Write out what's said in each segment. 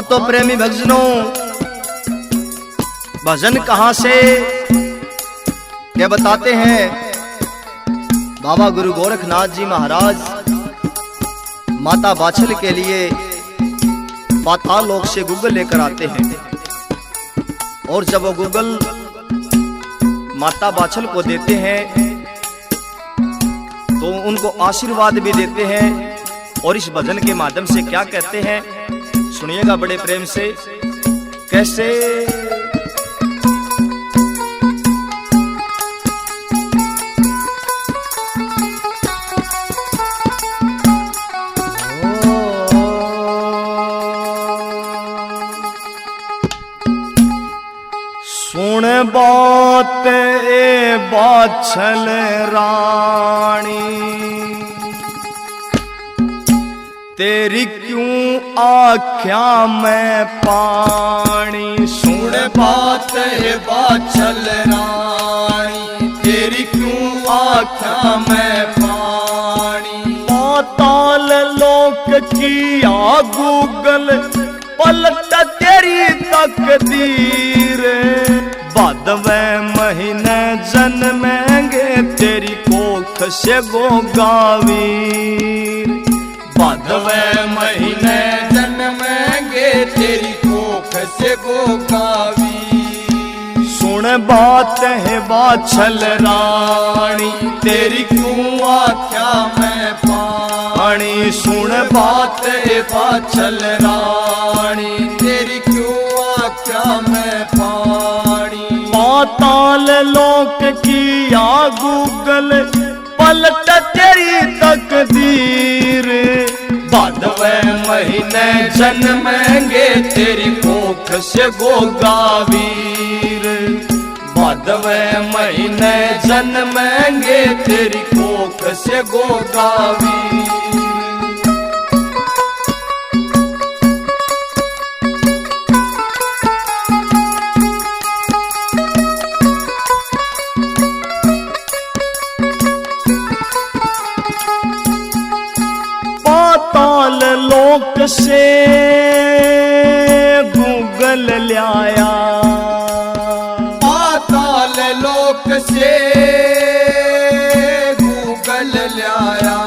हाँ तो प्रेमी भक्तजनों, भजन कहां से क्या बताते हैं। बाबा गुरु गोरखनाथ जी महाराज माता बाछल के लिए पाताल लोक से गूगल लेकर आते हैं और जब वो गूगल माता बाछल को देते हैं तो उनको आशीर्वाद भी देते हैं। और इस भजन के माध्यम से क्या कहते हैं सुनिएगा बड़े प्रेम से। कैसे सुन बात ए बाछल रानी, तेरी क्यों आँख्या में पानी। सुन बात है बाछल रानी, तेरी क्यों आँख्या में पानी। पाताल लोक किया गूगल पलट तेरी तकदीर, भादवें महीने जन्मेंगे तेरी कोख से गोगावीर। भादवें महीने जन्मेंगे तेरी कोख से गोगावीर। सुन बात है बाछल रानी, तेरी क्यों आँख्या में पानी। सुन बात है बाछल रानी, तेरी क्यों आँख्या में पानी। पाताल लोक किया गूगल पलट तेरी तकदीर, भादवें महीने जन्मेंगे तेरी कोख से गोगावीर। भादवें महीने जन्मेंगे तेरी कोख से गोगावीर। पाताल लोक से गूगल लाया, पाताल लोक से गूगल लाया।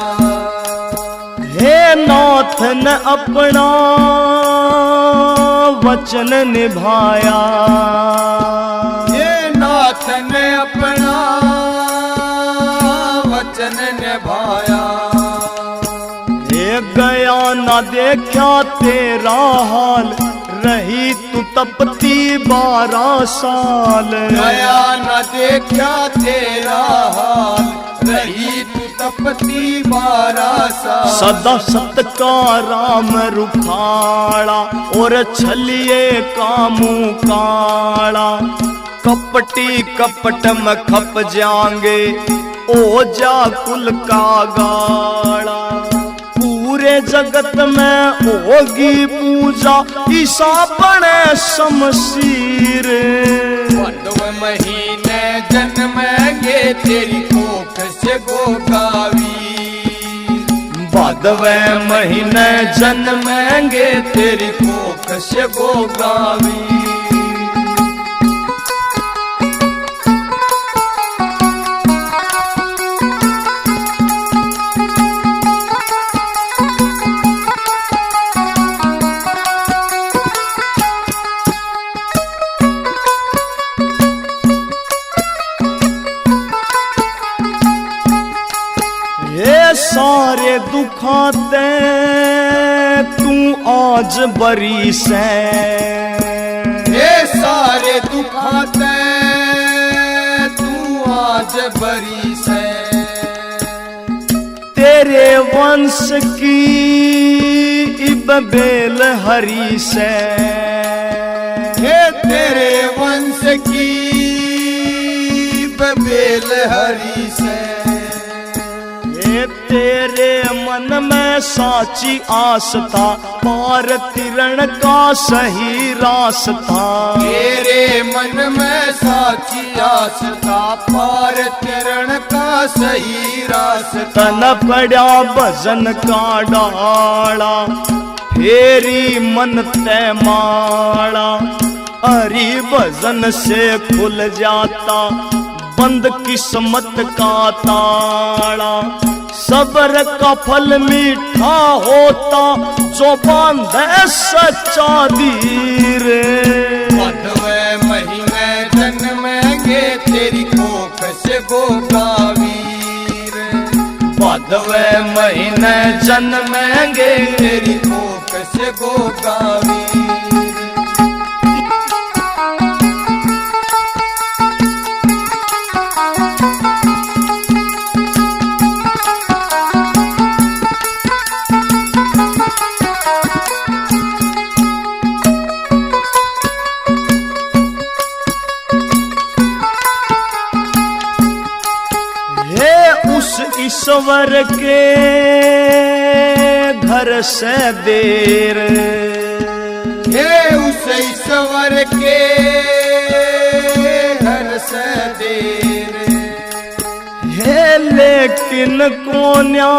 हे नाथ ने अपना वचन निभाया। हे नाथ ने अपना वचन निभाया। गया ना देखा तेरा हाल, रही तू तपती 12 साल। गया न देखा तेरा हाल, रही तू तपती 12 साल। सदा सत का राम रुखाड़ा और छलिए कामू काड़ा। कपटी कपट में खप जाएंगे ओ जा कुल का गाड़ा। पूरे जगत में होगी पूजा ईसा बने शमशीर। भादवें महीने जन्मेंगे तेरी कोख से गोगावीर। भादवें महीने जन्मेंगे तेरी कोख से गोगावीर। सारे दुखाते तू आज बरी से। ये सारे दुखाते तू आज बरी से। तेरे वंश की इब बेल हरी से। हे तेरे वंश की बेल हरी से। तेरे मन में साची आस था, पार तिरण का सही रास्ता। तेरे मन में साची आस था, पार तिरण का सही रास्ता। तन पड़ा भजन का डाला, फेरी मन ते माला, हरि भजन से खुल जाता बंद किस्मत का ताला। सब्र का फल मीठा होता जो बांधे सच्चा धीर। बांधवे महीने जन्मेंगे तेरी कोख से गोगावीर। बांधवे महीने जन्मेंगे तेरी कोख से गोगावीर। ईश्वर के घर से देर, हे उस ईश्वर के घर से देर। है लेकिन कोन्या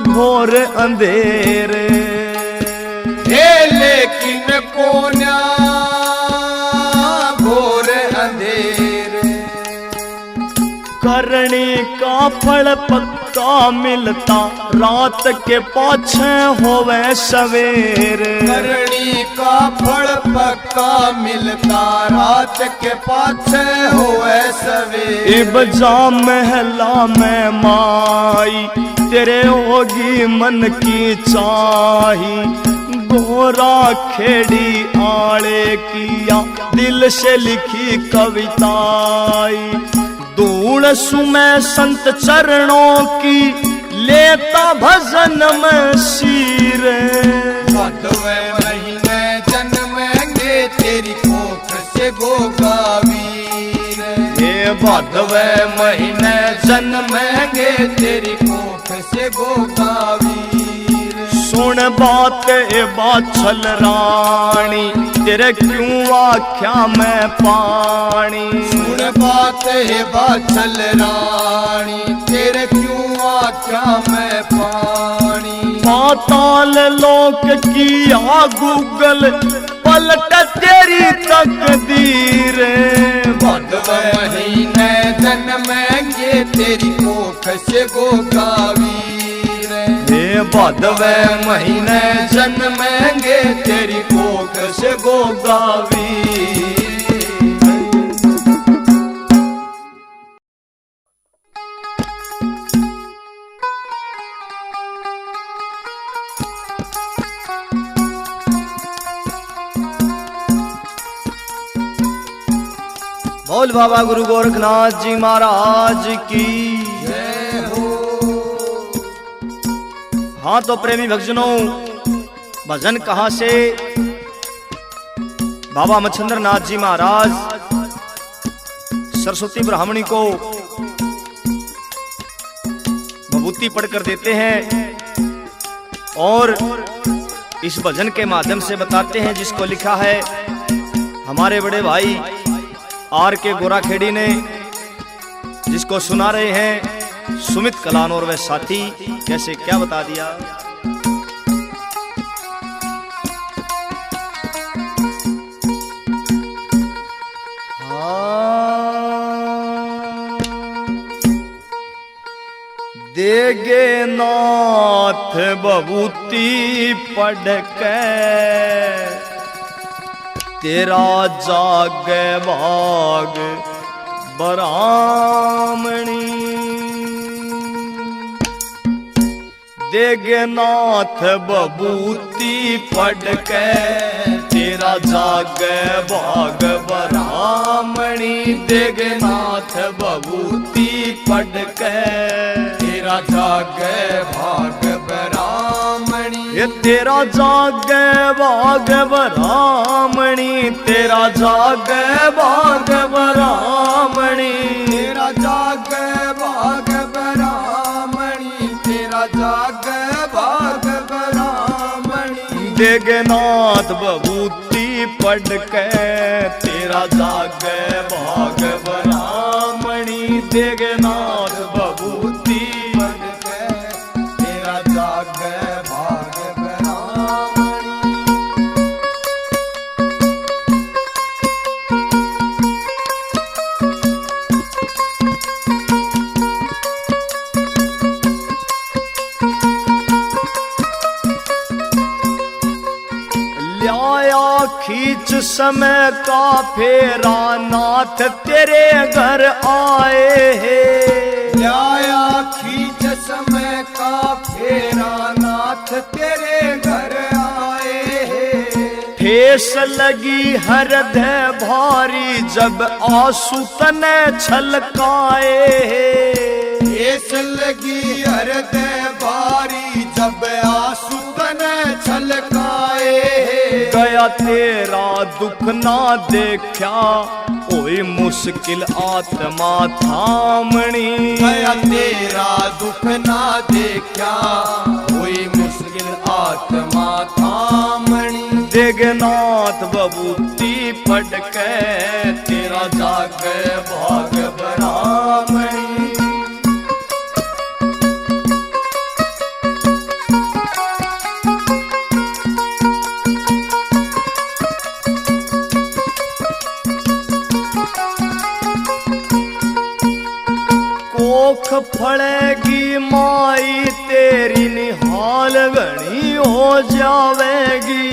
घोर अंधेर। हे लेकिन कोन्या घोर अंधेर। करनी का फल पक्का मिलता रात के पाछे होवे सवेर। करनी का फल पक्का मिलता रात के पाछे होवे सवेर। इब जा महला में माई तेरे होगी मन की चाही। गोरा खेड़ी आले किया दिल से लिखी कविताई। धूल सुमै संत चरणों की लेता भजन में शीर। बांधवे महीने जन्मेंगे तेरी कोख से गोगावीर। ये बांधवे महीने जन्मेंगे तेरी कोख से गोगावीर। सुन बात ए बाछल रानी तेरे क्यों आख्या में पानी। सुन बात है बाछल रानी तेरे क्यों आख्या में पानी। पाताल लोक किया गूगल पलट तेरी तकदीर। बांधवे महीने जन्मेंगे तेरी कोख से गोगावीर। हे बांधवे महीने जन्मेंगे तेरी कोख से गोगावीर। बोल बाबा गुरु गोरखनाथ जी महाराज की जय हो। हाँ तो प्रेमी भक्तजनों, भजन कहाँ से? बाबा मच्छिंद्र नाथ जी महाराज सरस्वती ब्राह्मणी को विभूति पढ़कर देते हैं और इस भजन के माध्यम से बताते हैं, जिसको लिखा है हमारे बड़े भाई आर के गोराखेड़ी ने, जिसको सुना रहे हैं सुमित कलान और वह साथी। कैसे क्या बता दिया? देगे नाथ बबूती पढ़ के तेरा जाग भाग बरामणी। देगे नाथ बबूती पढ़ के तेरा जाग भाग बरामणी। देगे नाथ बबूती पढ़ के तेरा जाग भाग बरामणी। ये तेरा जाग भाग बरामणी। तेरा जाग भाग बरामणी। तेरा जाग भाग बरामणी। तेरा जाग भाग बरामणी। देगनाथ बबूती पढ़ के तेरा जाग भाग बरामणी। देगनाथ बबूती पढ़ के तेरा जाग भाग बरामणी। खींच समय का फेरा नाथ तेरे घर आए हैं। लाया खींच समय का फेरा नाथ तेरे घर आए हैं। ठेस लगी हृदय भारी जब आंसू तने छलकाए हैं। ठेस लगी हृदय भारी जब आंसू तने छलकाए हैं। गया तेरा दुख ना देखा कोई मुश्किल आत्मा थामणी। गया तेरा दुख ना देखा कोई मुश्किल आत्मा थामणी। देगनाथ बबूती पढ़ के तेरा जागे भाग ब्राह्मणी। कोख फड़ेगी माई तेरी निहाल घनी हो जावेगी।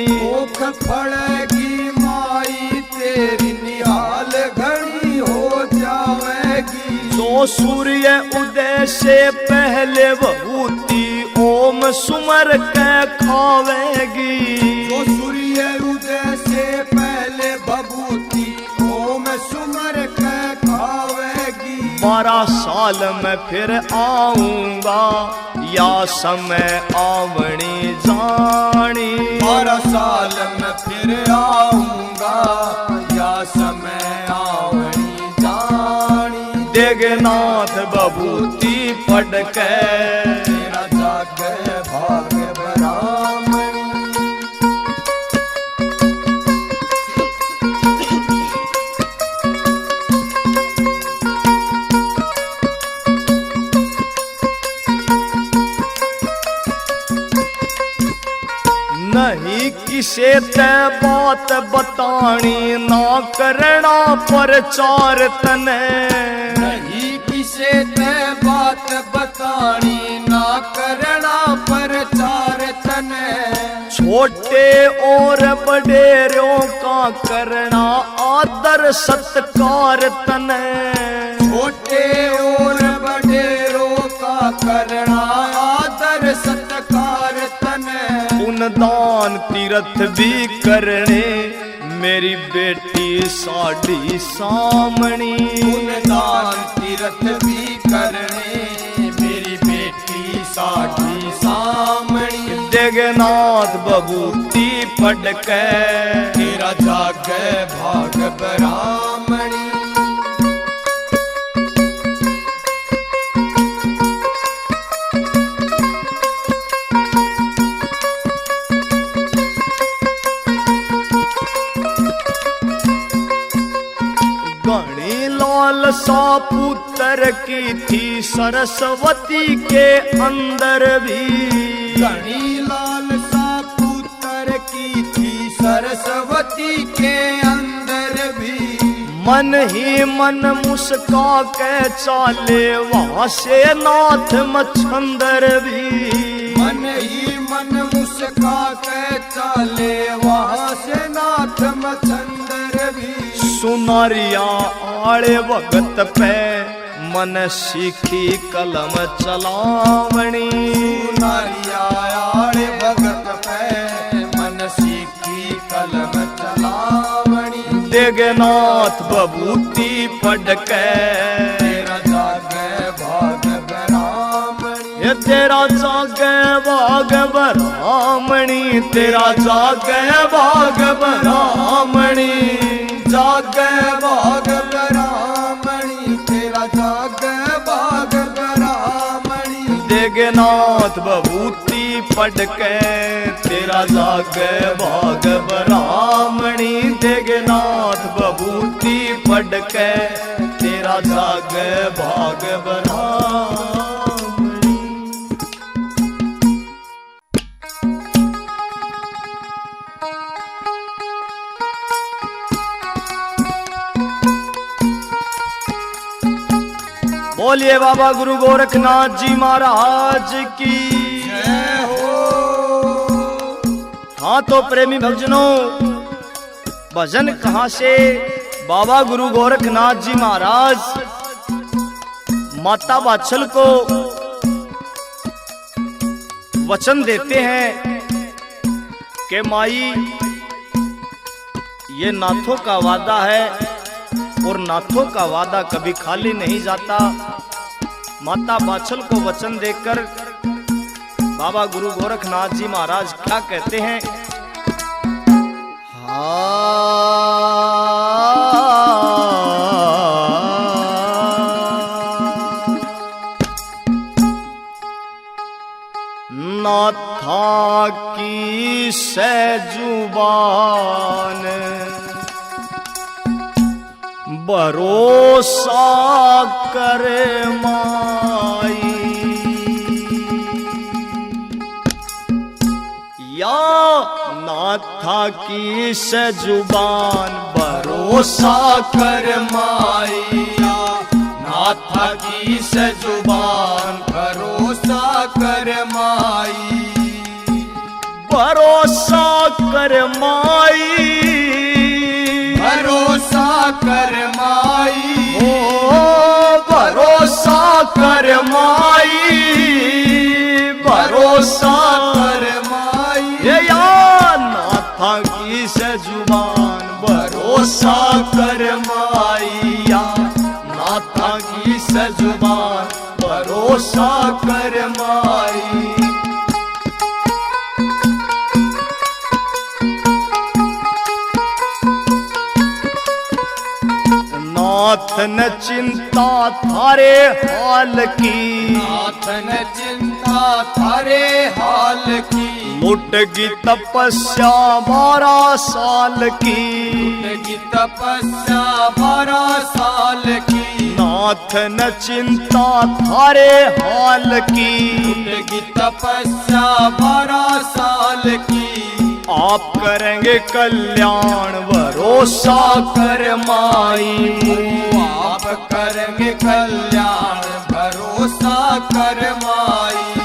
कोख फड़ेगी माई तेरी निहाल घनी हो जावेगी। जो सूर्य उदय से पहले बबूती ओम सुमर के खावेगी। जो सूर्य उदय से पहले बबूती ओम सुमर के खावेगी। 12 साल में फिर आऊंगा या समय आवणी जानी। 12 साल में फिर आऊंगा या समय आवणी जानी। देगनाथ बबूती पढ़ के तेरा जागे भाग ब्राह्मणी। नहीं किसे ते बात बतानी ना करना प्रचार तने। नहीं किसे ते बात बतानी ना करना प्रचार तने। छोटे और बड़ेरों का करना आदर सत्कार तने। छोटे और बड़ेरों का करना आदर सत्कार तने। दान तीर्थ भी करने मेरी बेटी साड़ी सामणी। दान तीर्थ भी करने मेरी बेटी साड़ी सामणी। देगनाथ बबूती पढ़ के तेरा जागे भाग ब्राह्मणी। लालसा पुत्र की थी सरस्वती के अंदर भी। घनी लालसा पुत्र की थी सरस्वती के अंदर भी। मन ही मन मुस्का के चाले वहां से नाथ मच्छंदर भी। मन ही मन मुस्का के चाले वहां से नाथ मच्छंदर भी। सुनारिया आड़े वक्त पे मन सीखी कलम चलावणी। सुनारिया आड़े वक्त पे मन सीखी कलम चलावणी। देगनाथ बबूती पढ़ के तेरा जागे भाग ब्राह्मणी। ये तेरा जागे भाग ब्राह्मणी। तेरा जागे भाग ब्राह्मणी। जागे भाग ब्राह्मणी। तेरा जागे भाग ब्राह्मणी। देगनाथ बबूती पढ़ के तेरा जागे भाग ब्राह्मणी। देगनाथ बबूती पढ़ के तेरा जागे भाग ब्राह्मणी। बोलिए बाबा गुरु गोरखनाथ जी महाराज की जय हो। हाँ तो प्रेमी भक्तजनों, भजन कहां से? बाबा गुरु गोरखनाथ जी महाराज माता वात्सल को वचन देते हैं कि माई, ये नाथों का वादा है और नाथों का वादा कभी खाली नहीं जाता। माता वात्सल को वचन देकर बाबा गुरु गोरखनाथ जी महाराज क्या कहते हैं? नाथा की सहजुबान भरोसा कर माई, या नाथा की सहजुबान भरोसा कर माइया, नाथा की सजुबान भरोसा कर माई, भरोसा कर माई, भरोसा कर माई, ओ भरोसा कर माई, भरोसा कर माई, ये या नाथा की सजुबान भरोसा कर माइया, नाथा की सजुबान भरोसा कर माई। नाथ न चिंता थारे हाल की, नाथ न चिंता थारे हाल की, लुटगी तपस्या 12 साल की, लगी तपस्या 12 साल की, नाथ न चिंता थारे हाल की, लगी तपस्या 12 साल की, आप करेंगे कल्याण भरोसा कर माई, आप करेंगे कल्याण भरोसा कर माई।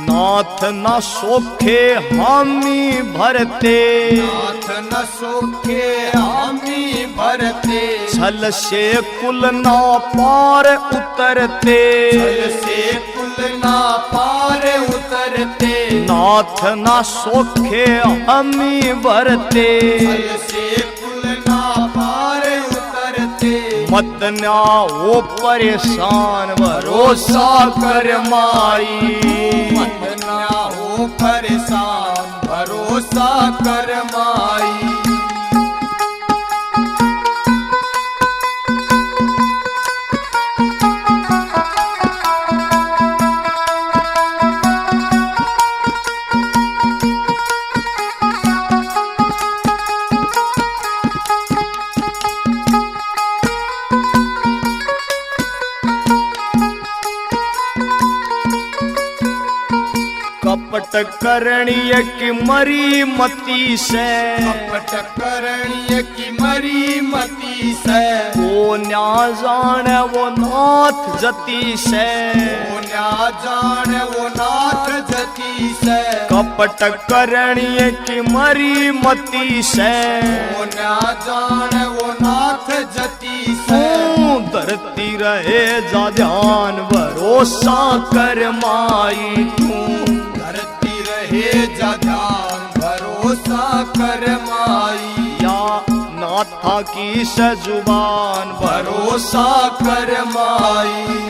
नाथ न सोखे हामी भरते, नाथ न सोखे हामी भरते, छल से कुल ना पार उतरते, छल से कुल ना पार उतरते, नाथ न सोखे हामी भरते, छल से कुल ना पार उतरते, मत ना हो परेशान भरोसा कर माई, मत ना हो परेशान भरोसा कर माई। कपट करणीय की मरी मती से, कपट करणीय की मरी मती से, वो न्या जाने वो नाथ जती से, वो न्या जान वो नाथ जती से, कपट करणीय की मरी मती से, वो न्या जान वो नाथ जती से, धरती रहे जा ध्यान भरोसा कर माई, धरती रहे जा ध्यान भरोसा कर माई, या नाथा की सजुबान भरोसा कर माई।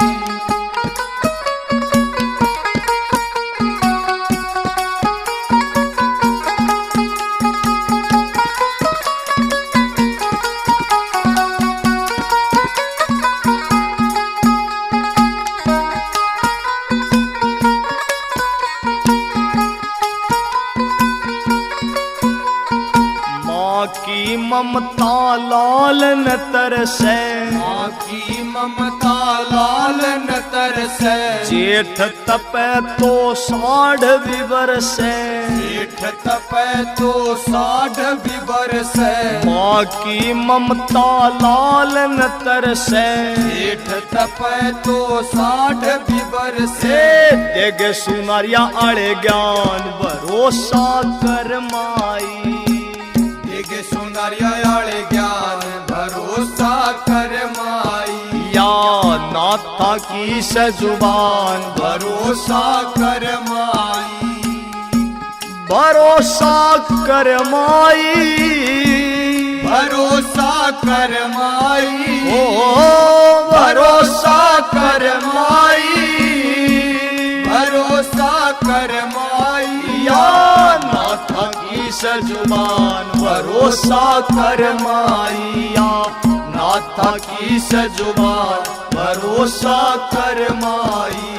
की ममता लाल न तरसै, माँ की ममता लाल न तरसै। जेठ तपै तो साढ़ भी बरसै, जेठ तपै तो साढ़ भी बरसै। माँ की ममता लाल न तरसै, जेठ तपै तो साढ़ भी बरसै। देगे सुनारिया आड़े ज्ञान भरोसा कर माई, देगे सुनारिया आड़े ज्ञान भरोसा कर माई। या नाथा की सजुबान भरोसा कर माई, भरोसा कर माई, भरोसा कर माई। ओ भरोसा कर माई, भरोसा कर माई। या नाथा की सजुबान भरोसा कर माई, या नाथा की सजुबान भरोसा कर माई।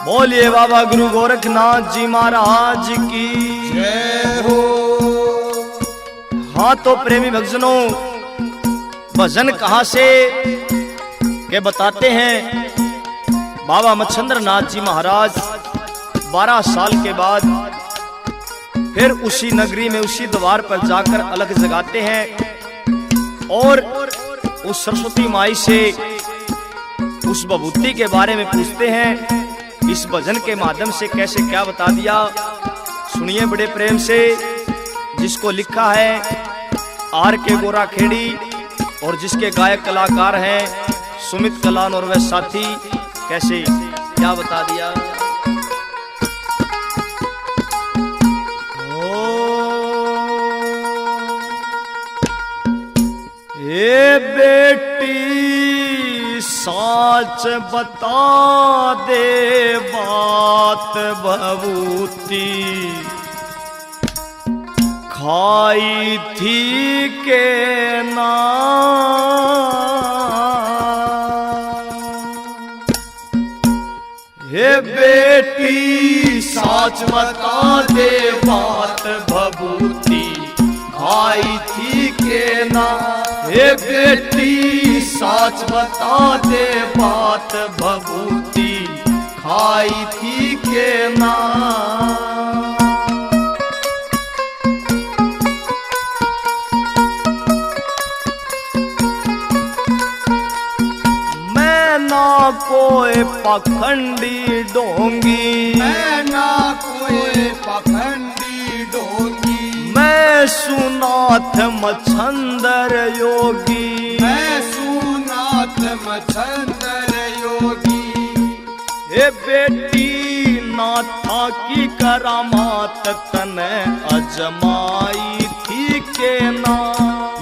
बोलिए बाबा गुरु गोरखनाथ जी महाराज की जय हो। हाँ तो प्रेमी भक्तजनों, भजन कहाँ से के बताते हैं। बाबा मच्छंद्र नाथ जी महाराज 12 साल के बाद फिर उसी नगरी में उसी द्वार पर जाकर अलग जगाते हैं और उस सरस्वती माई से उस विभूति के बारे में पूछते हैं। इस भजन के माध्यम से कैसे क्या बता दिया, सुनिए बड़े प्रेम से। जिसको लिखा है आर के गोरा खेड़ी और जिसके गायक कलाकार हैं सुमित कलान और वह साथी, कैसे क्या बता दिया। ए बेटी साच बता दे बात भभूति, खाई थी के ना। हे बेटी साच बता दे बात भभूति, खाई थी के ना। हे बेटी साच बता दे बात भभूति, खाई थी के ना। मैं ना कोई पखंडी डोंगी, मैं ना कोई पखंडी डोंगी। मैं सुनाथ मच्छंदर योगी, मैं सुनाथ मच्छंदर योगी। हे बेटी नाथा की करामात तने अजमाई थी के ना।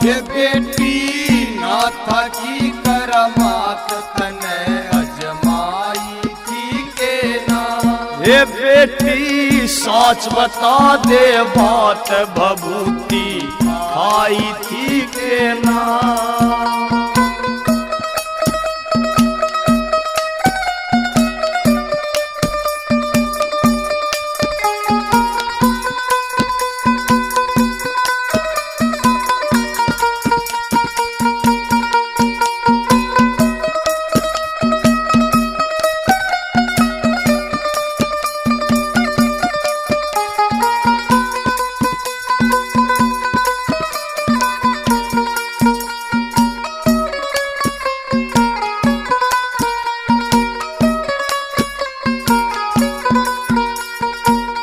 ये बेटी नाथा की करामात तने अजमाई थी के ना। हे बेटी साच बता दे बात भभूति, खाई थी के ना।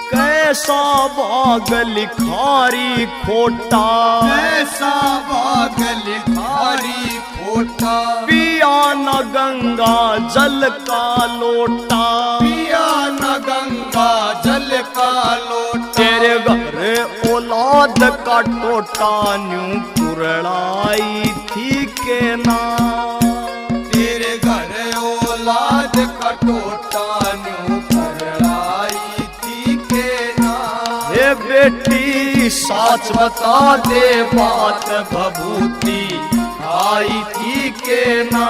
कैसा बाग लिखारी खोटा, ऐसा बाग लिखारी खोटा। पिया न गंगा जल का लोटा, पिया न गंगा जल का लोटा। तेरे घर औलाद का टोटा न्यू पुरड़ाई थी के ना। तेरे घर औलाद का टोटा न्यू पुरड़ाई थी के ना। हे बेटी साच बता दे बात भभूति आई थी के ना।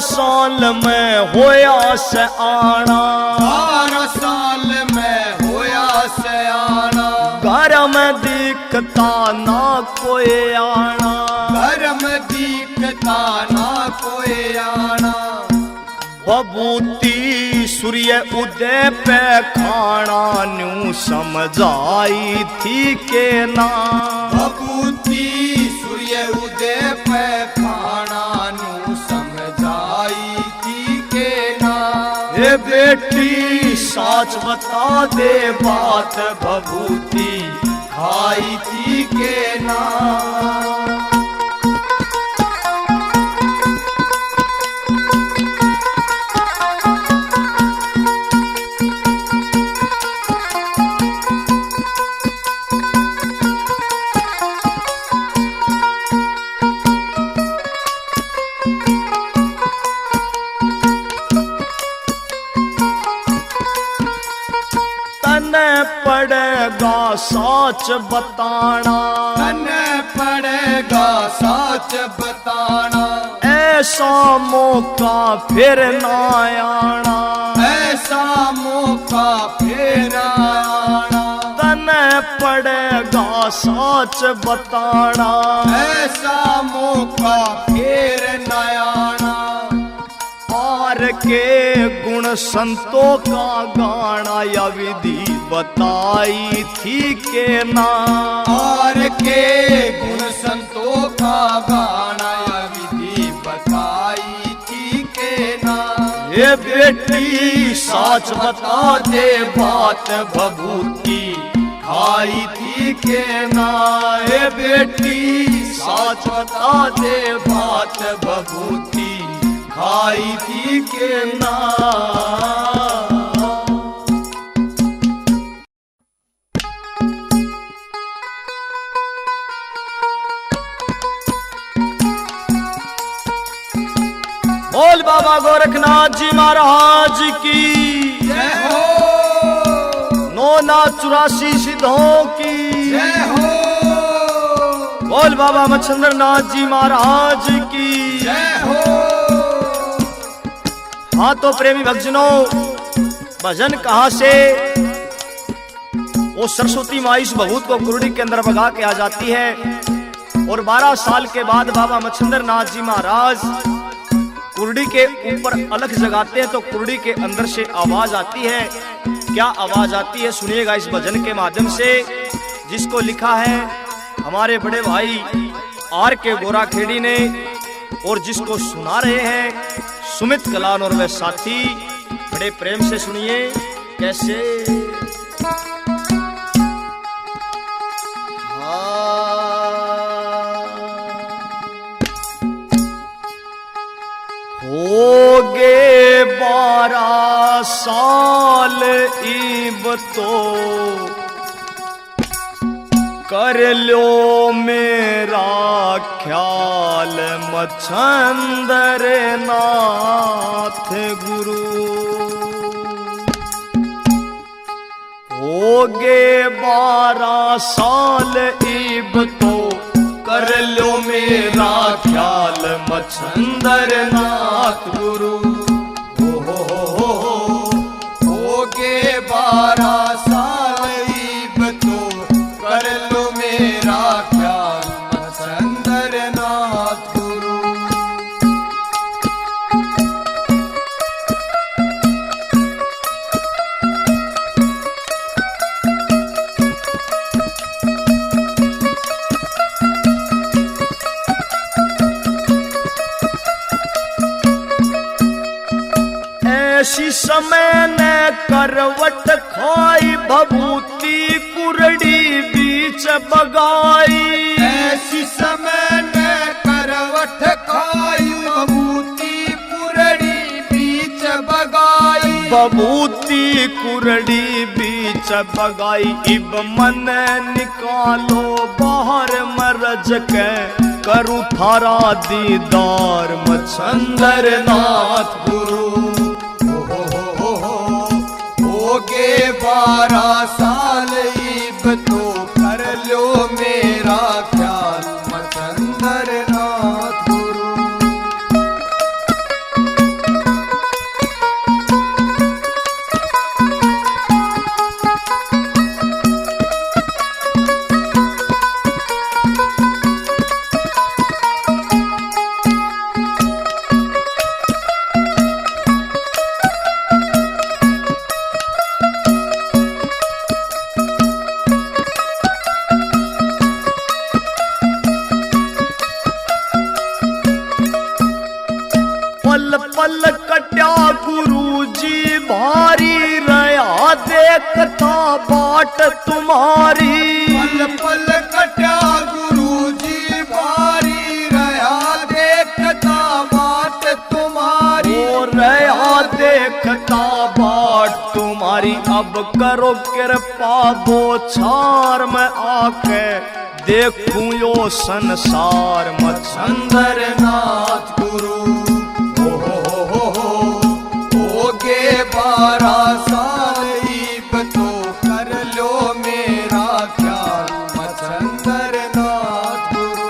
साल में होया से आना, 12 साल में होया से आना, घर में दिखता ना कोई आना, घर में दिखता ना कोई आना। भभूति सूर्य उदय पे खाना न्यू समझाई थी के ना। भभूति सूर्य उदय पे खाना न्यू समझाई थी के ना। हे बेटी साच बता दे बात भभूति खाई थी के ना। पड़ेगा साच बताना, तने पड़ेगा साच बताना, ऐसा मौका फिर ना आना, ऐसा मौका फिर आना। तने पड़ेगा साच बताना, ऐसा मौका फिर न आना। पार के गुण संतों का गाना या विधि बताई थी के ना। और के गुण संतों का गाना या विधि बताई थी के ना। ये बेटी साच बता दे बात भभूति खाई थी के ना। ये बेटी साच बता दे बात भभूति खाई थी के ना। बोल बाबा गोरखनाथ जी महाराज की जय हो, 984 सिद्धों की जय हो, बोल बाबा मच्छिंद्र नाथ जी महाराज की जय हो। हाँ तो प्रेमी भक्तजनों, भजन कहां से? वो सरस्वती माई इस भभूत को कुरडी के अंदर भगा के आ जाती है और 12 साल के बाद बाबा मच्छिंद्र नाथ जी महाराज कुरडी के ऊपर अलख जगाते हैं तो कुरडी के अंदर से आवाज आती है। क्या आवाज आती है सुनिएगा इस भजन के माध्यम से, जिसको लिखा है हमारे बड़े भाई आर के गोरा खेड़ी ने और जिसको सुना रहे हैं सुमित कलान और वह साथी। बड़े प्रेम से सुनिए कैसे। हो गे 12 साल इब तो कर लो मेरा ख्याल मच्छंदर नाथ गुरु। हो गे 12 साल इब तो कर लो मेरा ख्याल मच्छंदर नाथ गुरु। हो गे 12 साल इब तो कर लो मेरा ख्याल मच्छंदर नाथ गुरु। ऐसी समय ने करवट खाई भभूति कुरडी बीच बगाई। ऐसी समय ने करवट खाई भभूति कुरडी बीच बगाई। भभूति कुरडी बीच पीछे भगाई। इब मन निकालो बाहर मरज के, करूँ थारा दीदार मच्छंदर नाथ गुरु। होगे 12 साल इब तो कर लो मेरा ख्याल मच्छंदर नाथ गुरु। पल पल कट्या गुरुजी भारी रहा देखता बाट तुम्हारी। पल पल कट्या गुरुजी भारी रहा देखता बाट तुम्हारी। ओ रहा देखता बाट तुम्हारी। अब करो कृपा बोछार में आके, देखूं यो संसार मच्छंदर नाथ गुरु। होगे 12 साल इब तो कर लो मेरा ख्याल मच्छंदर नाथ गुरु।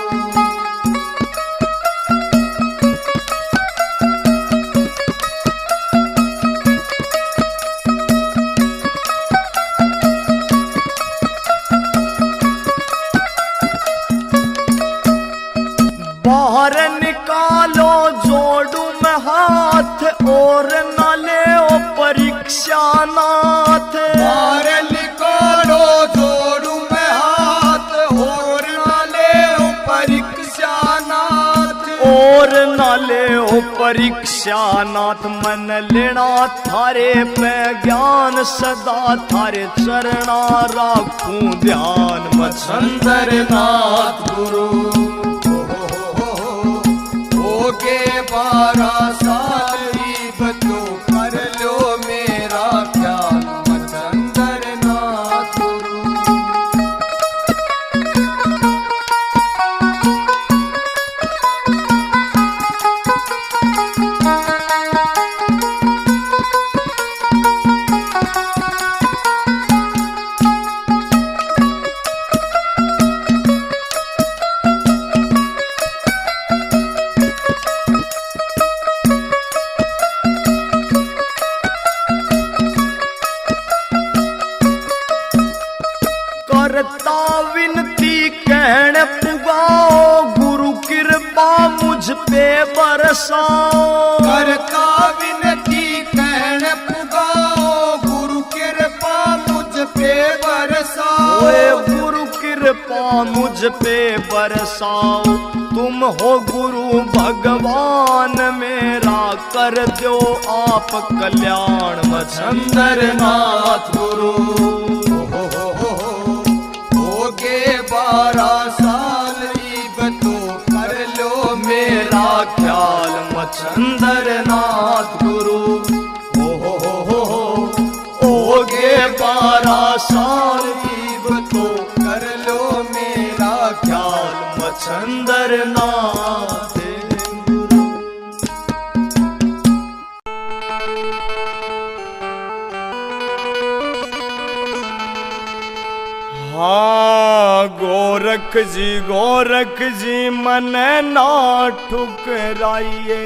बाहर निकालो जोड़ू में हाथ, और न ले ओ परीक्षा नाथ। बाहर निकालो जोड़ू में हाथ, और न ले ओ परीक्षा नाथ। और न ले ओ परीक्षा नाथ। मन लेना थारे पे ज्ञान, सदा थारे चरणा राखूं ध्यान मच्छंदर नाथ गुरु। होगे 12 साल इब तो कर लो मेरा ख्याल मच्छंदर नाथ गुरु। करता विनती कहन पुगाओ, गुरु कृपा मुझ पे बरसाओ। करता विनती कहन पुगाओ, गुरु कृपा मुझ पे बरसाओ। ओए गुरु कृपा मुझ पे बरसाओ। तुम हो गुरु भगवान मेरा, कर दो आप कल्याण मच्छंदर नाथ गुरु। होगे 12 साल इब तो कर लो मेरा ख्याल मच्छंदर नाथ गुरु। होगे 12 साल इब तो कर लो मेरा ख्याल मच्छंदर नाथ गुरु। हाँ गोरख जी मन ना ठुकराइए।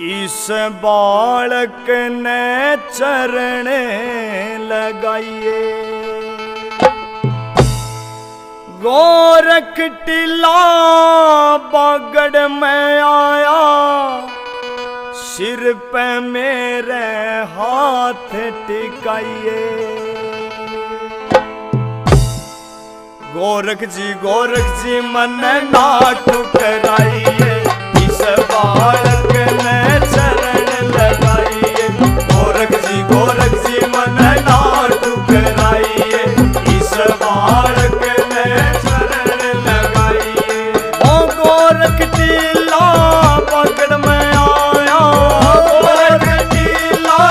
इस बालक ने चरण लगाइए। गोरख टीला बागड़ में आया, सिर पे मेरे हाथ टिकाइए। गोरख जी मन ना ठुकराइए। इस बालक ने चरण लगाइए। गोरख जी मन ना ठुकराइए। इस बालक ने चरण लगाइए। ओ गोरख टीला पकड़ में आया, गोरख टीला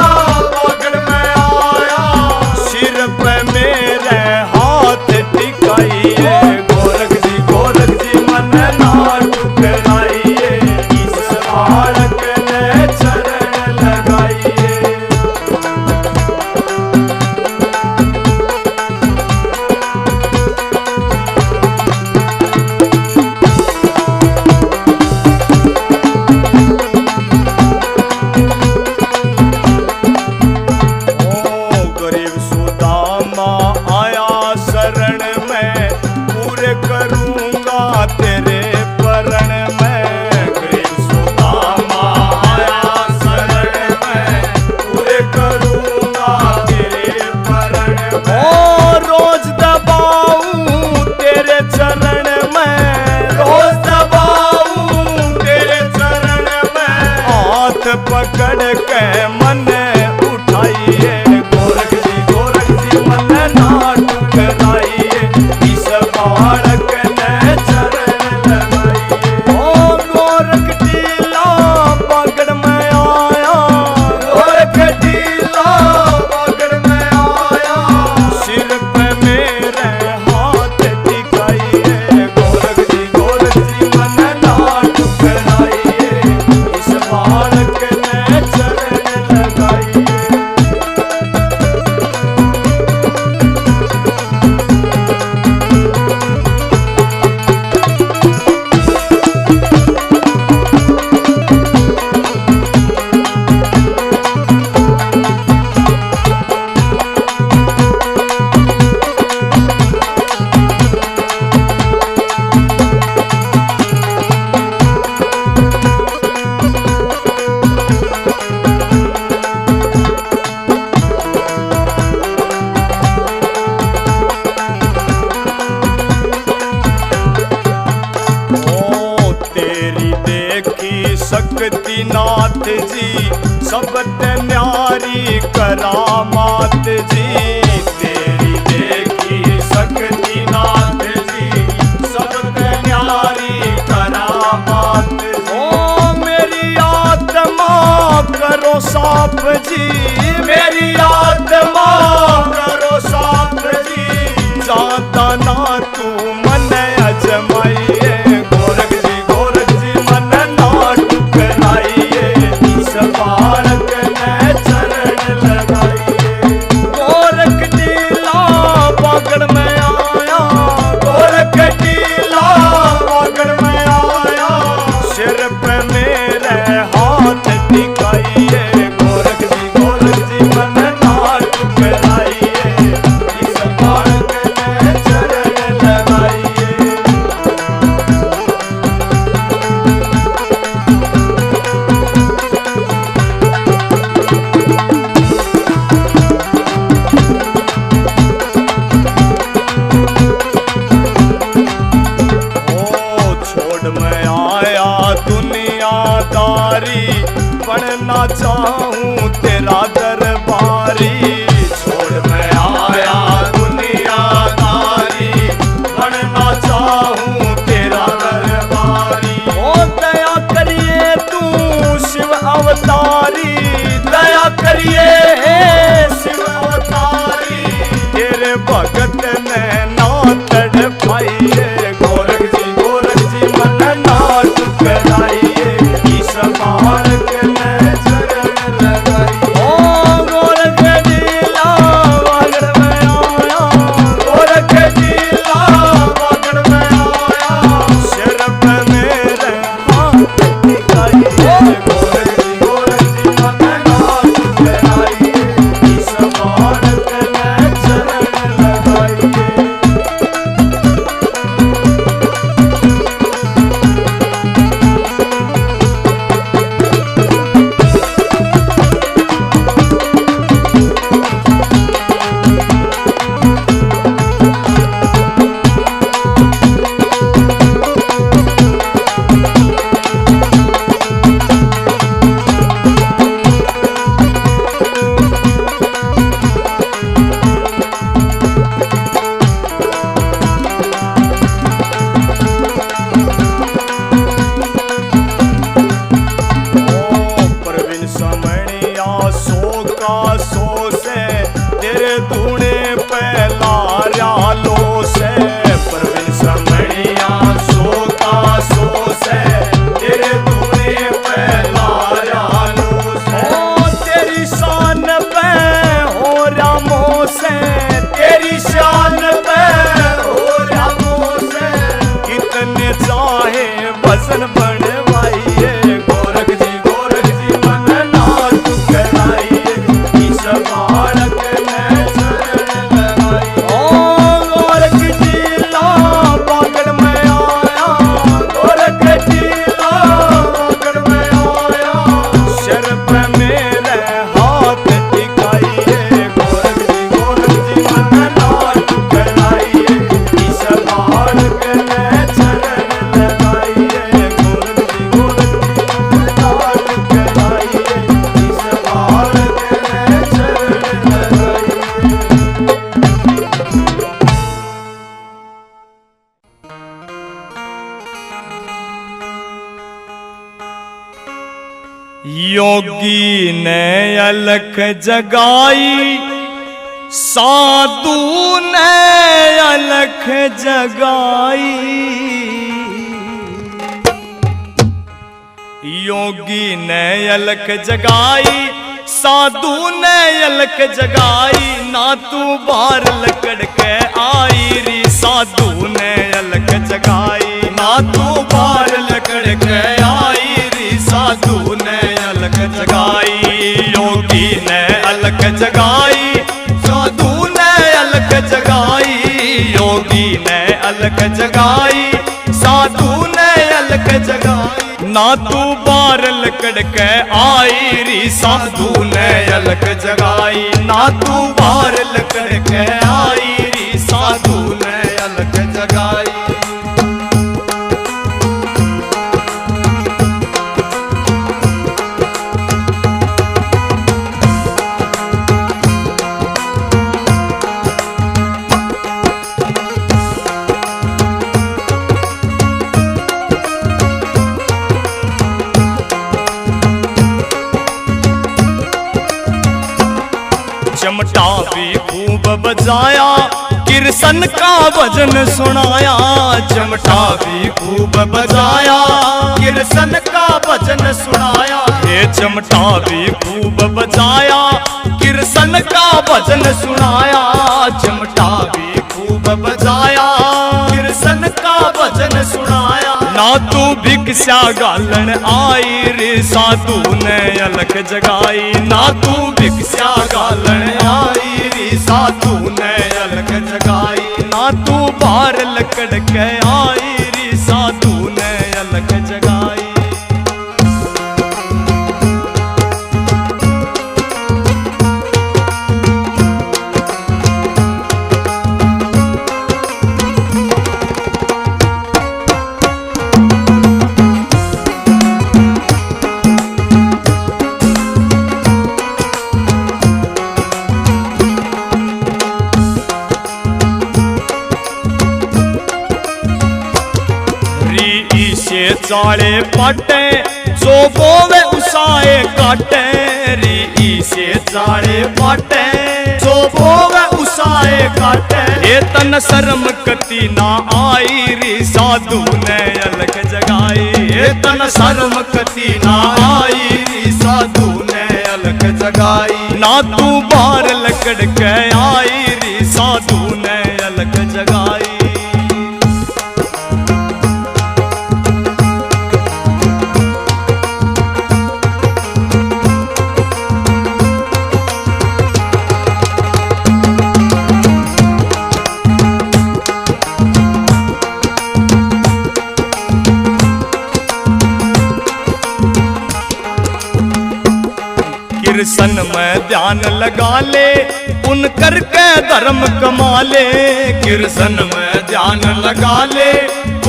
पकड़ के मन उठाइए गोरख जी मन ना ठुकराइए इस बालक ने चरण लगाइए। ओ गोरख टीला पकड़ में आया गोरख टीला पकड़ में आया सिर पे मेरे हाथ टिकाइए गोरख जी मन ना ठुकराइए इस बालक ने चरण लगाइए। शक्ति नाथ जी सबते न्यारी करामात जी तेरी देखी शक्ति नाथ जी सबते न्यारी करामात जी। ओ मेरी आत्मा करो साफ जी मेरी आत्मा करो साफ जी जाता ना तू मन अजमाइए गोरख जी मन ना ठुकराइए इस बालक ने चरण लगाइए। गोरख टीला पकड़ में आया गोरख टीला पकड़ में आया सिर पे मेरे हाथ टिकाइए गोरख जी मन ना ठुकराइए इस बालक ने चरण लगाइए। छोड़ मैं आया दुनियादारी बनना चाहूँ तेरा दरबारी छोड़ मैं आया दुनियादारी बनना चाहूँ तेरा दरबारी। ओ दया करिए तू शिव अवतारी दया करिए शिव अवतारी तेरे भगत ने ना तड़पाइए गोरख जी मन ना ठुकराइए इस बालक ने चरण लगाइए। ओ गोरख टीला पकड़ में आया गोरख टीला पकड़ में आया सिर पे मेरे हाथ टिकाइए गोरख जी मन ना ठुकराइए इस बालक ने चरण लगाइए। सो से तेरे धूणे पे लारा लो से प्रवीण समणिया सो से तेरे धूणे पे लारा लो से। ओ तेरी शान पे हो रामो से तेरी शान पे हो रामो से कितने चाहे भजन बनवाइए गोरख जी मन ना ठुकराइए इस बालक ने चरण लगाइए। ओ गोरख टीला पकड़ में आया गोरख टीला पकड़ में आया सिर पे मेरे हाथ टिकाइए गोरख जी मन ना ठुकराइए इस बालक ने चरण लगाइए गोरख जी मन ना ठुकराइए। योगी ने अलख जगाई, साधु ने अलख जगाई। योगी ने अलख जगाई, साधु ने अलख जगाई। ना तू बार लकड़ के आई री, साधु ने अलख जगाई। ना तू बार लकड़ के आई री, साधु ने अलख जगाई। योगी ने अलख जगाई, साधु ने अलख जगाई। योगी ने अलख जगाई, साधु ने अलख जगाई। ना तू बार लकड़ के आई री, साधु ने अलख जगाई। ना तू बार लकड़ के आई री, साधु ने अलख जगाई। चमटा भी खूब बजाया, किरसन का भजन सुनाया। चमटा भी खूब बजाया, किरसन का भजन सुनाया। ये चमटा भी खूब बजाया, किरसन का भजन सुनाया। चमटा भी खूब बजाया, किरसन का भजन सुनाया। ना तू भिक्षा गालन आई रे, साधु ने अलख जगाई। ना तू भिक्षा गालन आई रे, साधु ने अलख जगाई। ना तू बार लकड़ के आई रे, साधु ने अलख जगाई। चाले पाटे, जो बोवे उसाए काटे। री से चाले पाटे, जो बोवे उसाए काटे। ये तन शर्म कति ना आई री, साधु ने अलख जगाई। ये तन शर्म कति ना आई री, साधु ने अलख जगाई। ना तू बार लकड़ के आई री, साधु ने अलख जगाई। किरसन में ध्यान लगा ले, उन करके धर्म कमा ले। किरसन में ध्यान लगा ले,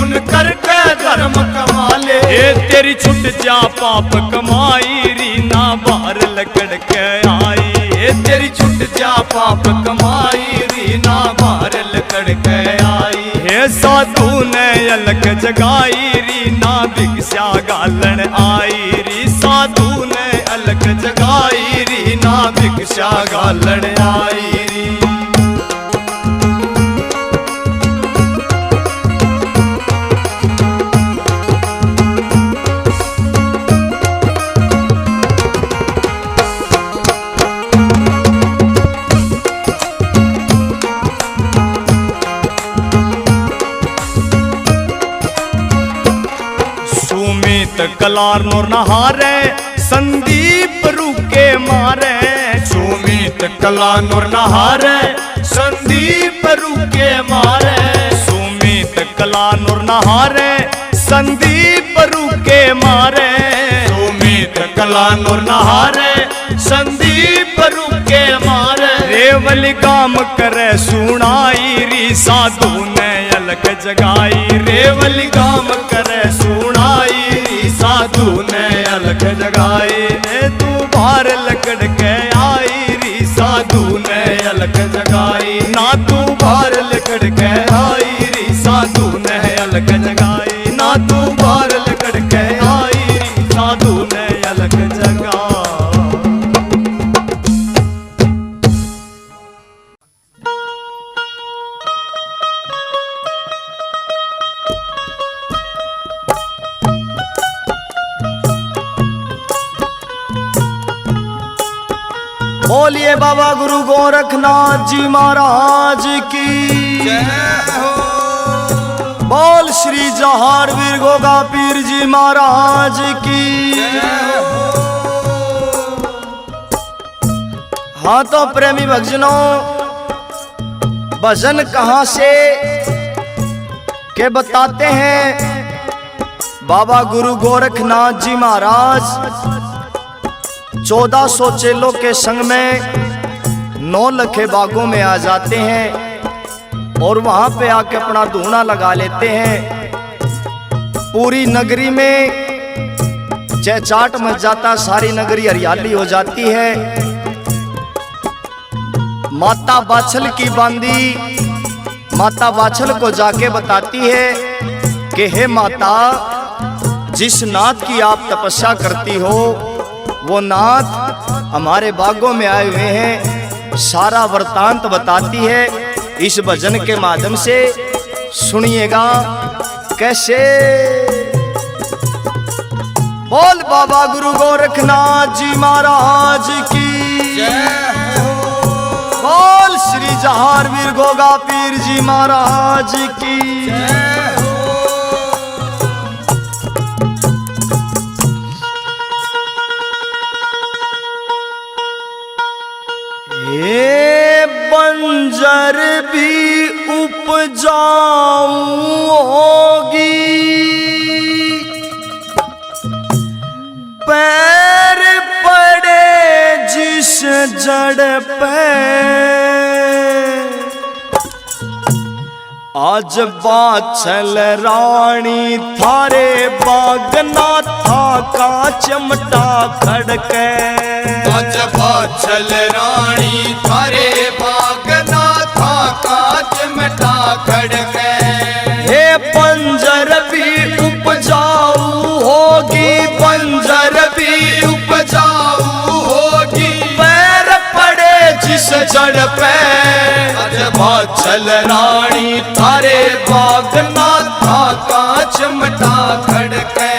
उन करके धर्म कमा ले। ये तेरी छुट जा पाप कमाई री, ना बाहर लकड़ के आई। ये तेरी छुट जा पाप कमाई री, ना बाहर लकड़ के आई। हे साधु ने अलख जगाई री, ना भिक्षा गालन आई री। साधु ने अलख जगाई री, ना भिक्षा गालन आई री। सुमित कलार नोर नहारे, संदीप रुके मारे। सुमित कला नूर नहारे, संदीप रुके मारे। सुमित कला नूर नहारे, संदीप रुके मारे। सुमित कला नूर नहारे, संदीप रुके मारे। रेवल काम करे सुनाई री, साधु ने अलख जगाई। रेवल काम करे सुनाई री, साधु ने अलख जगाई। तू बार लकड़ के आई री, साधु ने अलख जगाई। ना तू बार लकड़ के आई री, साधु ने अलख जगाई। ना तू बार लकड़ के आई री, साधु ने अलख जगाई। आऊंगा। बोलिए बाबा गुरु गोरखनाथ जी महाराज की जय हो। बोल श्री जहार वीर गोगा पीर जी महाराज की। हाँ तो प्रेमी भक्तजनों, भजन कहाँ से के बताते हैं बाबा गुरु गोरखनाथ जी महाराज 1400 चेलों के संग में 9 लखे बागों में आ जाते हैं और वहां पे आके अपना धूना लगा लेते हैं। पूरी नगरी में चहचाट मच जाता, सारी नगरी हरियाली हो जाती है। माता बाछल की बांदी माता बाछल को जाके बताती है कि हे माता, जिस नाथ की आप तपस्या करती हो वो नाथ हमारे बागों में आए हुए हैं। सारा वृतांत बताती है। इस भजन के माध्यम से सुनिएगा कैसे। बोल बाबा गुरु गोरखनाथ जी महाराज की जय हो। बोल श्री जहार वीर गोगा पीर जी महाराज की जय हो। ये बंजर भी उपजाऊ होगी, पैर पड़े जिस जड़ पे। आज बाछल रानी थारे बागना था का चमटा खड़के। आज बाछल रानी थारे बागना था काच मटा खड़के। हे बंजर भी उपजाऊ होगी, बंजर भी उपजाऊ होगी, पैर पड़े जिस जड़ पे। आज बाछल रानी थारे बागना था काच मटा खड़के।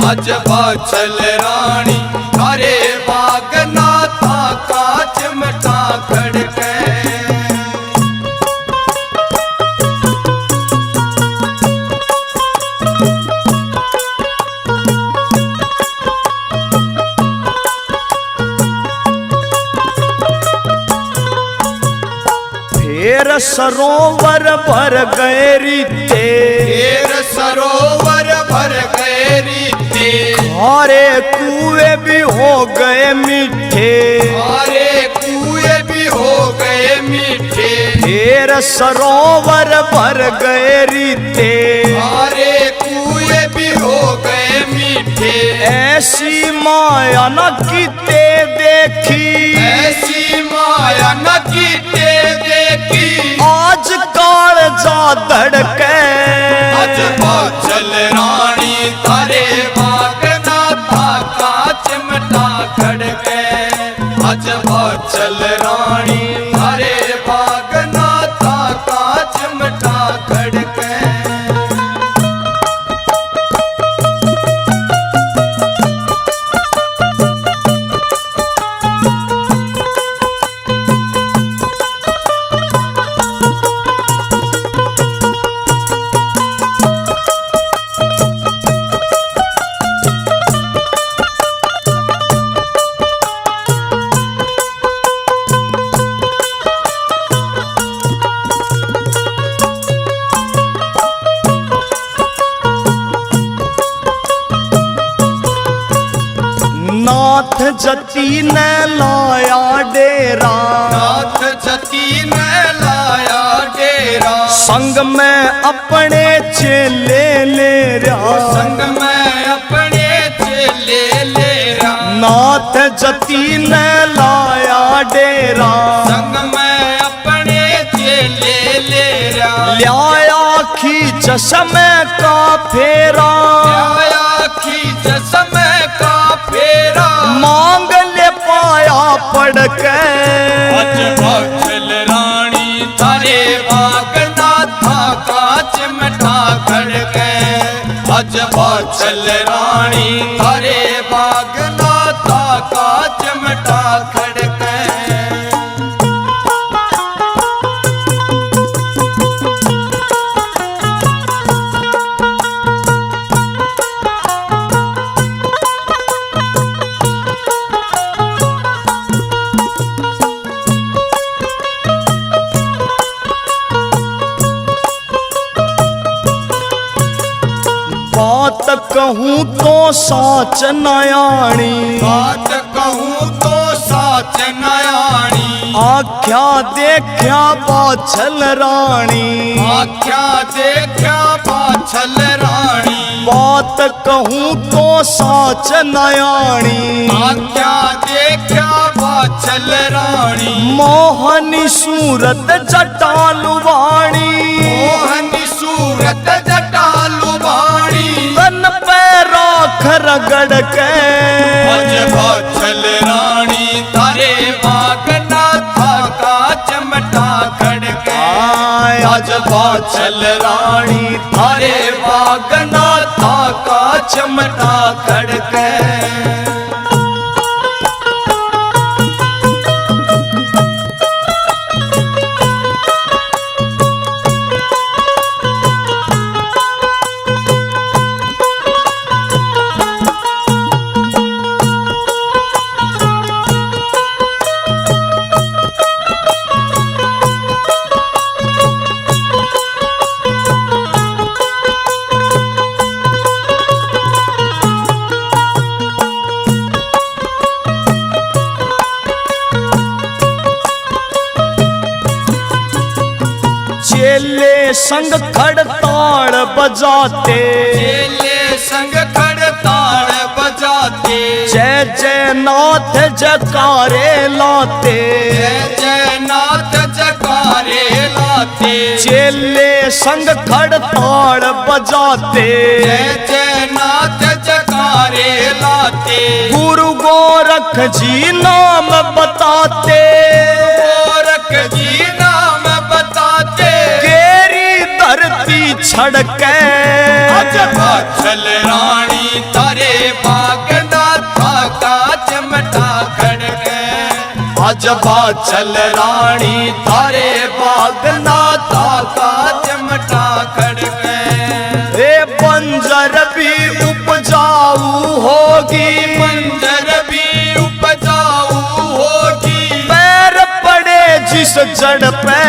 आज बाछल रानी थारे बागना था काच मटा खड़के। फिर सरोवर भर गए रीते, फिर सरोवर भर गए रीते। खारे कुएं भी हो गए मीठे, खारे कुएं भी हो गए मीठे। फिर सरोवर भर गए रीते, खारे कुएं भी हो गए मीठे। ऐसी माया न कीते देखी, ऐसी माया न कीते देखी। आज काल जा धड़के। आज बाछल रानी थारे बागना था काच मटा खड़के। आज बाछल रानी थारे बागना था काच मटा खड़के। नाथ जती ने लाया डेरा, नाथ जती ने लाया डेरा। संग में अपने चेले ले रहा, संग में अपने चेले ले रहा। नाथ जती ने लाया डेरा, संग में अपने चेले ले रहा। लिया खींच समय का फेरा, आया खींच समय का फेरा। बाछल रानी थारे बाग नाथा का चिमटा खड़के। बात कहूँ तो साच नयाणी, बात कहूँ तो साच नयाणी, आख्या देखा बाछल रानी, आख्या देखा बाछल रानी, बात कहूँ तो साच नयाणी, आख्या देखा बाछल रानी, मोहनी सूरत जटालु वाणी, मोहनी सूरत जटालु वाणी, तन पे राख रगड़ के। अज बाछल रानी थारे बाग नाथा का चिमटा खड़के। आज बाछल रानी थारे बाग नाथा का चिमटा खड़के। चेले संग खड़ताड़ बजाते, चेले संग खड़ताड़ बजाते, जय जय नाथ जकारे लाते, जय जय नाथ जकारे लाते, चेले संग खड़ताड़ बजाते, जय जय नाथ जकारे लाते, गुरु गोरख जी नाम बताते, गोरख जी नाम बताते, केरी धरती छड़के। अज बाछल रानी थारे बाग नाथा का चिमटा खड़के। आज बाछल रानी थारे बाग नाथा का चिमटा खड़के। रे बंजर भी उपजाऊ होगी, बंजर भी उपजाऊ होगी, पैर पड़े जिस जड़ पे।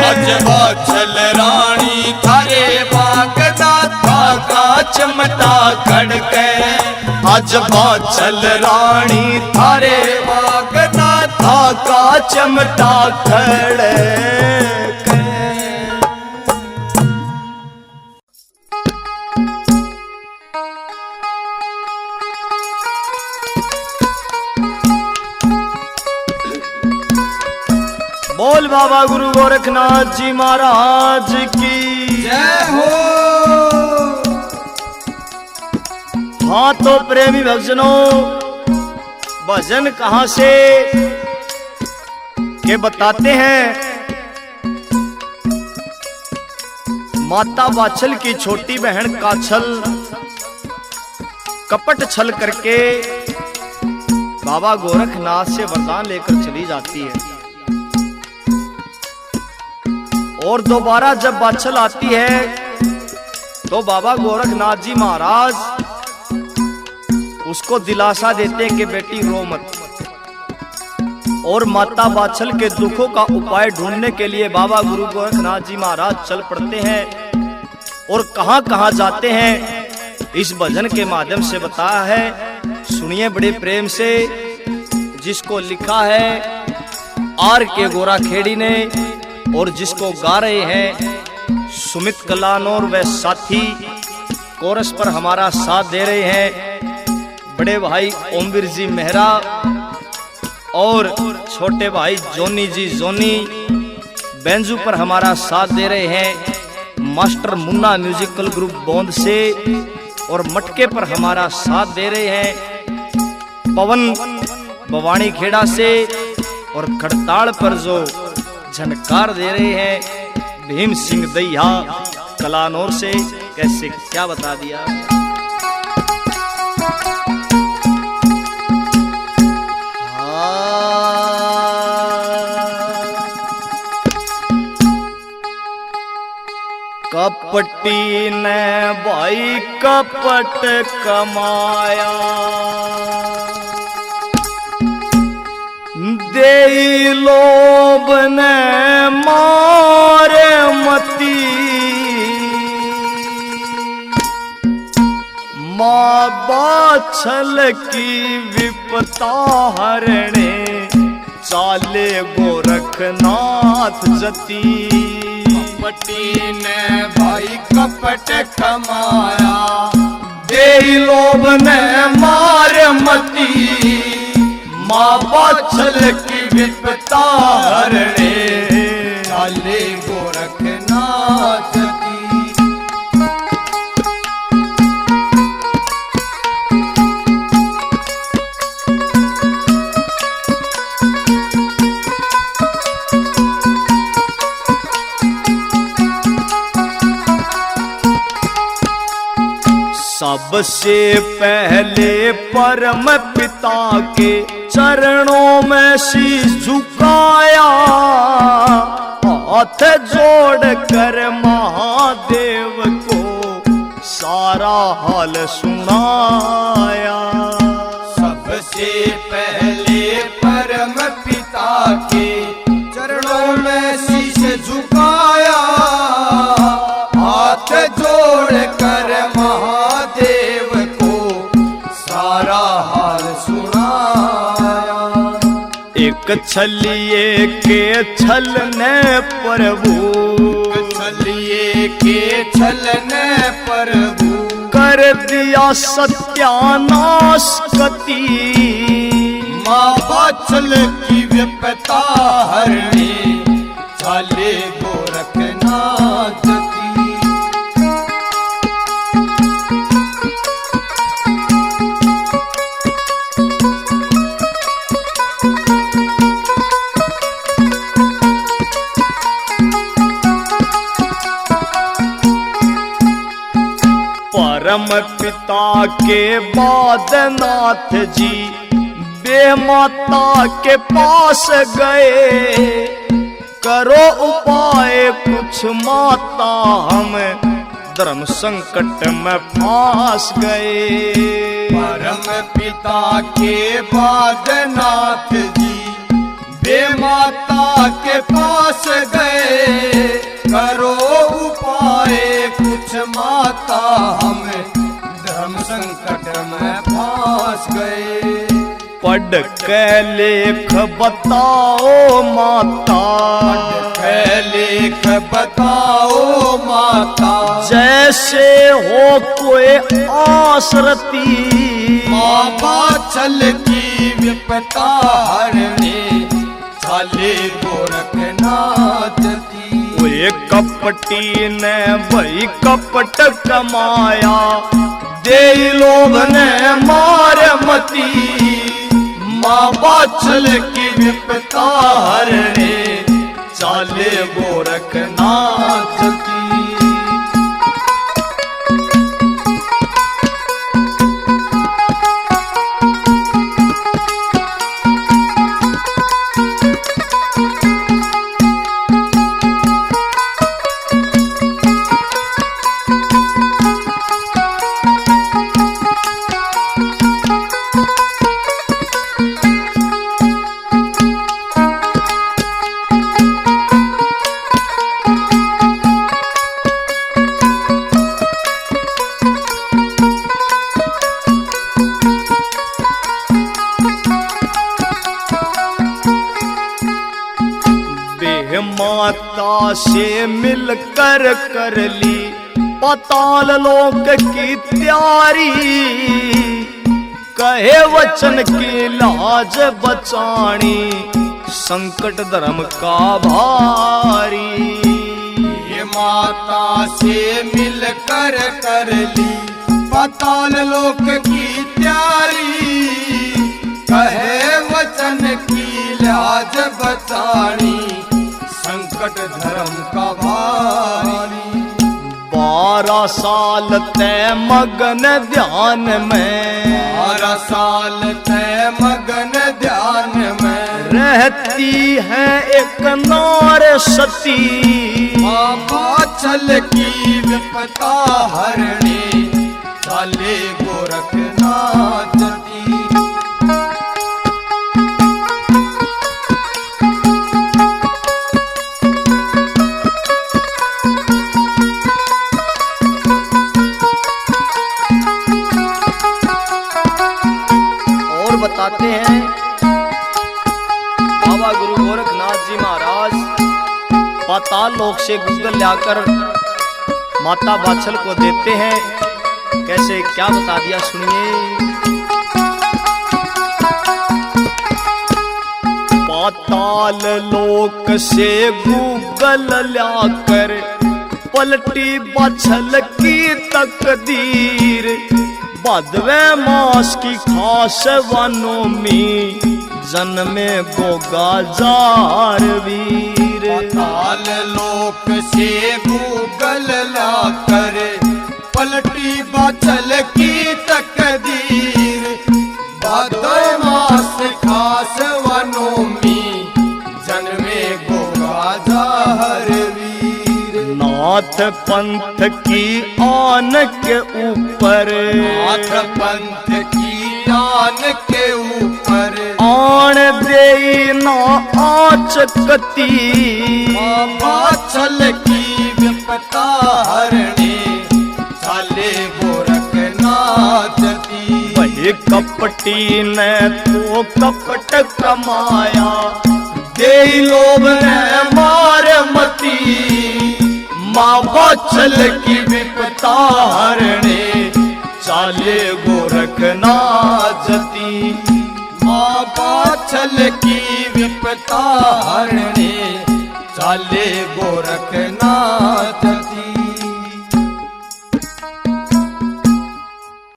अज बाछल रानी थारे बाग नाथा का चिमटा खड़के। आज बाछल रानी थारे बाग नाथा था का चिमटा खड़के। बोल बाबा गुरु गोरखनाथ जी महाराज की जय हो। हाँ तो प्रेमी भक्तजनों, भजन कहां से के बताते हैं। माता बाछल की छोटी बहन काछल कपट छल करके बाबा गोरखनाथ से वरदान लेकर चली जाती है, और दोबारा जब बाछल आती है तो बाबा गोरखनाथ जी महाराज उसको दिलासा देते हैं कि बेटी रो मत। और माता बाछल के दुखों का उपाय ढूंढने के लिए बाबा गुरु गोरखनाथ जी महाराज चल पड़ते हैं, और कहां कहां जाते हैं इस भजन के माध्यम से बताया है। सुनिए बड़े प्रेम से, जिसको लिखा है आर के गोरा खेड़ी ने, और जिसको गा रहे हैं सुमित कलानौर व साथी। कोरस पर हमारा साथ दे रहे हैं बड़े भाई ओमवीर जी मेहरा और छोटे भाई जोनी जी जोनी। बेंजू पर हमारा साथ दे रहे हैं मास्टर मुन्ना म्यूजिकल ग्रुप बोंद से, और मटके पर हमारा साथ दे रहे हैं पवन भवानी खेड़ा से, और खड़ताड़ पर जो झनकार दे रहे हैं भीम सिंह दैया कलानौर से। कैसे क्या बता दिया। कपटी ने भाई कपट कमाया, देई लोभ ने मारे मती, माँ बाछल की विपता हरणे, चाले गोरखनाथ जती। कपटी ने भाई कपट कमाया, देई लोभ ने मार मती, माँ बाछल की विपता हरणे, चाले गोरखनाथ की। सबसे पहले परम पिता के चरणों में शीश झुकाया, हाथ जोड़ कर महादेव को सारा हाल सुनाया। सबसे पहले परम पिता के चरणों में शीश झुकाया, हाथ जोड़ कर महादेव को सारा हाल सुनाया। एक छलिए के छलने प्रभु, छलिए के छलने प्रभु, कर दिया सत्यानाश कति, माँ बाछल की विपता हरणे, चाले गोरखनाथ की। परम पिता के बाद नाथ जी बे माता के पास गए, करो उपाय कुछ माता हम धर्म संकट में फांस गए। परम पिता के बाद नाथ जी बे माता के पास गए, करो उपाय कुछ माता हम धर्म संकट में फांस गए। पढ़ के लेख बताओ माता, पढ़ के लेख बताओ माता, जैसे हो कोई आसरती, माँ बाछल की विपता हरणे, चाले गोरखनाथ की। वे कपटी ने भाई कपट कमाया, देई लोभ ने मार मती, माँ बाछल की विपता हरणे, चाले गोरखनाथ की। माता से मिलकर कर ली पाताल लोक की तैयारी, कहे वचन की लाज बचानी, संकट धर्म का भारी। ये माता से मिलकर कर ली पाताल लोक की तैयारी, कहे वचन की लाज बचानी, संकट धर्म का भारी। 12 साल तय मगन ध्यान में, 12 साल तय मगन ध्यान में, रह रहती है एक नार सती। बाछल की विपता हरणी चाले गोरखनाथ जती। और बताते हैं बाबा गुरु गोरखनाथ जी महाराज पाताल लोक से गूगल लाकर माता बाछल को देते हैं। कैसे क्या बता दिया सुनिए। पाताल लोक से गूगल लाकर पलटी बाछल की तकदीर। भादवे मास की खास वनों में जन्मे गोगा जार वीर। पाताल लोक से गूगल लाकर पलटी बाछल की तकदीर। भादवे मास खास वनों में जन्मे गोगा जार वीर। नाथ पंथ की आन के ऊपर, नाथ पंथ की आन के ऊपर आन दे ना आचकती। बाछल की विपता हरणी चाले गोरखनाथ जती। वही कपटी ने तो कपट कमाया, दे लोभ ने मार मती। माँ बाछल की विपता हरणे चाले गोरखनाथ जती। माँ बाछल की विपता हरणे चाले गोरखनाथ जती।